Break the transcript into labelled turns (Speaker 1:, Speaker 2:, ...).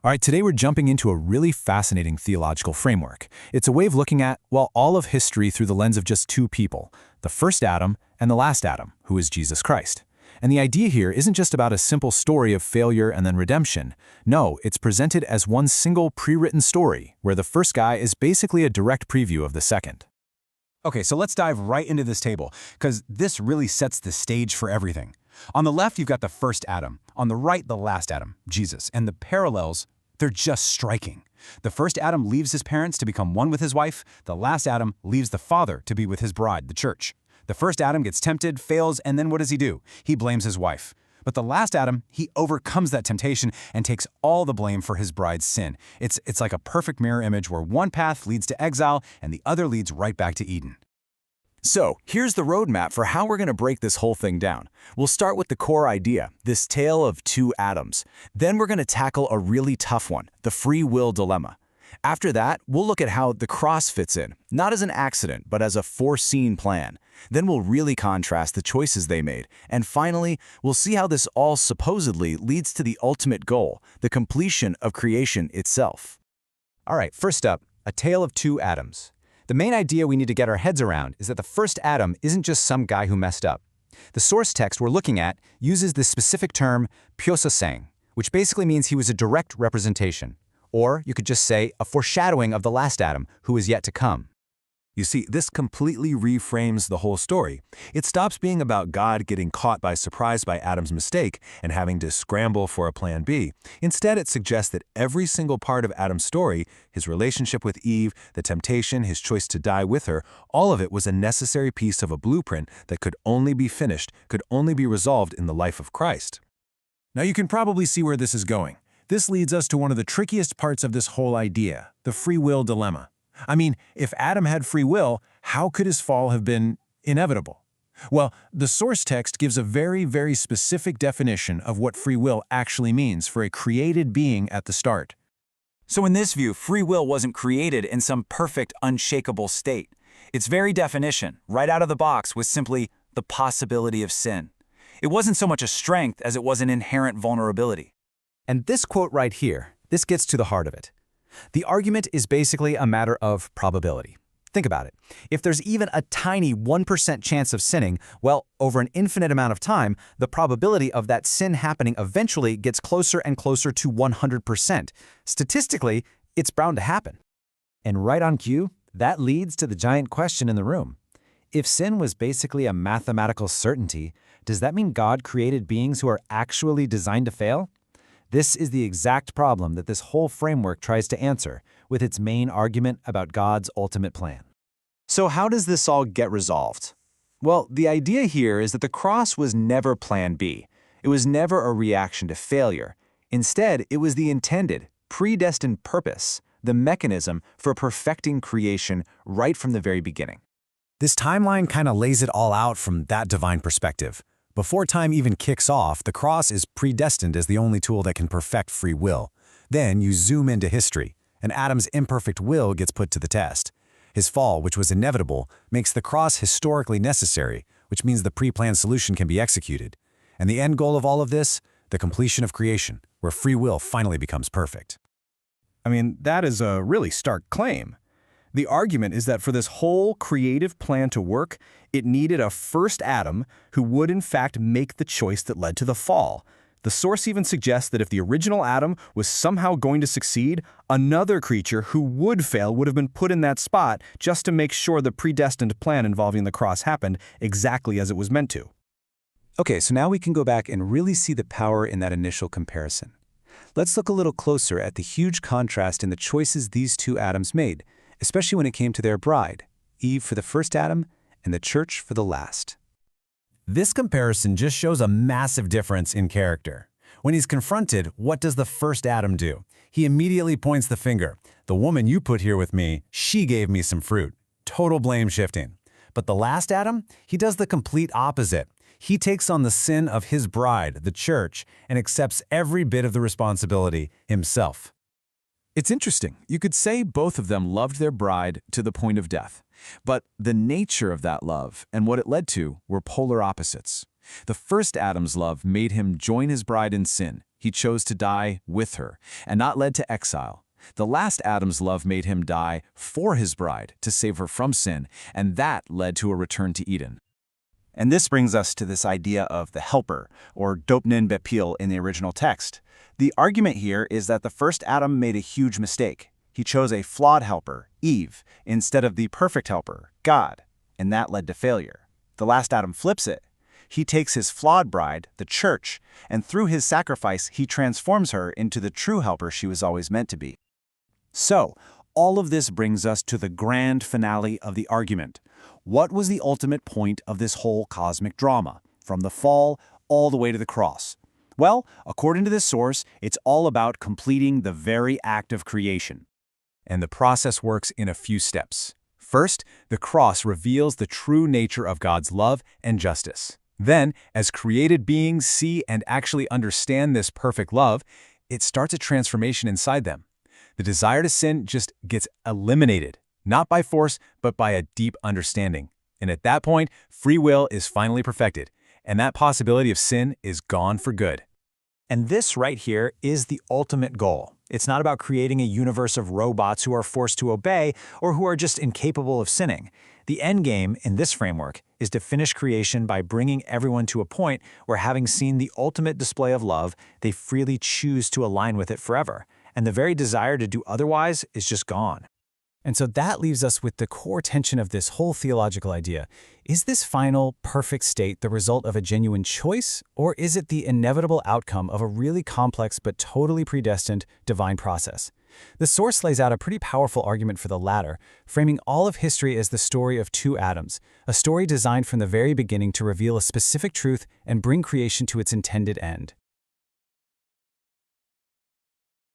Speaker 1: All right, today we're jumping into a really fascinating theological framework. It's a way of looking at, well, all of history through the lens of just two people, the first Adam and the last Adam, who is Jesus Christ. And the idea here isn't just about a simple story of failure and then redemption. No, it's presented as one single pre-written story, where the first guy is basically a direct preview of the second.
Speaker 2: Okay, so let's dive right into this table, because this really sets the stage for everything. On the left, you've got the first Adam. On the right, the last Adam, Jesus. And the parallels, they're just striking. The first Adam leaves his parents to become one with his wife. The last Adam leaves the Father to be with his bride, the church. The first Adam gets tempted, fails, and then what does he do? He blames his wife. But the last Adam, he overcomes that temptation and takes all the blame for his bride's sin. It's like a perfect mirror image where one path leads to exile and the other leads right back to Eden.
Speaker 1: So, here's the roadmap for how we're going to break this whole thing down. We'll start with the core idea, this tale of two Adams. Then we're going to tackle a really tough one, the free will dilemma. After that, we'll look at how the cross fits in, not as an accident, but as a foreseen plan. Then we'll really contrast the choices they made. And finally, we'll see how this all supposedly leads to the ultimate goal, the completion of creation itself.
Speaker 2: All right, first up, a tale of two Adams. The main idea we need to get our heads around is that the first Adam isn't just some guy who messed up. The source text we're looking at uses the specific term 표사생, which basically means he was a direct representation. Or you could just say a foreshadowing of the last Adam, who is yet to come.
Speaker 3: You see, this completely reframes the whole story. It stops being about God getting caught by surprise by Adam's mistake and having to scramble for a plan B. Instead, it suggests that every single part of Adam's story, his relationship with Eve, the temptation, his choice to die with her, all of it was a necessary piece of a blueprint that could only be finished, could only be resolved in the life of Christ.
Speaker 4: Now you can probably see where this is going. This leads us to one of the trickiest parts of this whole idea, the free will dilemma. I mean, if Adam had free will, how could his fall have been inevitable? Well, the source text gives a very, very specific definition of what free will actually means for a created being at the start.
Speaker 1: So in this view, free will wasn't created in some perfect, unshakable state. Its very definition, right out of the box, was simply the possibility of sin. It wasn't so much a strength as it was an inherent vulnerability.
Speaker 2: And this quote right here, this gets to the heart of it. The argument is basically a matter of probability. Think about it. If there's even a tiny 1% chance of sinning, well, over an infinite amount of time, the probability of that sin happening eventually gets closer and closer to 100%. Statistically, it's bound to happen. And right on cue, that leads to the giant question in the room. If sin was basically a mathematical certainty, does that mean God created beings who are actually designed to fail? This is the exact problem that this whole framework tries to answer, with its main argument about God's ultimate plan.
Speaker 1: So how does this all get resolved? Well, the idea here is that the cross was never plan B. It was never a reaction to failure. Instead, it was the intended, predestined purpose, the mechanism for perfecting creation right from the very beginning.
Speaker 4: This timeline kind of lays it all out from that divine perspective. Before time even kicks off, the cross is predestined as the only tool that can perfect free will. Then you zoom into history, and Adam's imperfect will gets put to the test. His fall, which was inevitable, makes the cross historically necessary, which means the pre-planned solution can be executed. And the end goal of all of this? The completion of creation, where free will finally becomes perfect.
Speaker 5: I mean, that is a really stark claim. The argument is that for this whole creative plan to work, it needed a first Adam who would in fact make the choice that led to the fall. The source even suggests that if the original Adam was somehow going to succeed, another creature who would fail would have been put in that spot just to make sure the predestined plan involving the cross happened exactly as it was meant to.
Speaker 2: Okay, so now we can go back and really see the power in that initial comparison. Let's look a little closer at the huge contrast in the choices these two Adams made, especially when it came to their bride, Eve for the first Adam and the church for the last.
Speaker 4: This comparison just shows a massive difference in character. When he's confronted, what does the first Adam do? He immediately points the finger. The woman you put here with me, she gave me some fruit. Total blame shifting. But the last Adam, he does the complete opposite. He takes on the sin of his bride, the church, and accepts every bit of the responsibility himself.
Speaker 1: It's interesting. You could say both of them loved their bride to the point of death. But the nature of that love and what it led to were polar opposites. The first Adam's love made him join his bride in sin. He chose to die with her, and not led to exile. The last Adam's love made him die for his bride to save her from sin, and that led to a return to Eden.
Speaker 2: And this brings us to this idea of the helper, or dopnin bepil in the original text. The argument here is that the first Adam made a huge mistake. He chose a flawed helper, Eve, instead of the perfect helper, God, and that led to failure. The last Adam flips it. He takes his flawed bride, the church, and through his sacrifice, he transforms her into the true helper she was always meant to be. So, all of this brings us to the grand finale of the argument. What was the ultimate point of this whole cosmic drama, from the fall all the way to the cross? Well, according to this source, it's all about completing the very act of creation.
Speaker 3: And the process works in a few steps. First, the cross reveals the true nature of God's love and justice. Then, as created beings see and actually understand this perfect love, it starts a transformation inside them. The desire to sin just gets eliminated, not by force, but by a deep understanding. And at that point, free will is finally perfected, and that possibility of sin is gone for good.
Speaker 2: And this right here is the ultimate goal. It's not about creating a universe of robots who are forced to obey or who are just incapable of sinning. The end game in this framework is to finish creation by bringing everyone to a point where, having seen the ultimate display of love, they freely choose to align with it forever. And the very desire to do otherwise is just gone.
Speaker 5: And so that leaves us with the core tension of this whole theological idea. Is this final, perfect state the result of a genuine choice, or is it the inevitable outcome of a really complex but totally predestined divine process? The source lays out a pretty powerful argument for the latter, framing all of history as the story of two Adams, a story designed from the very beginning to reveal a specific truth and bring creation to its intended end.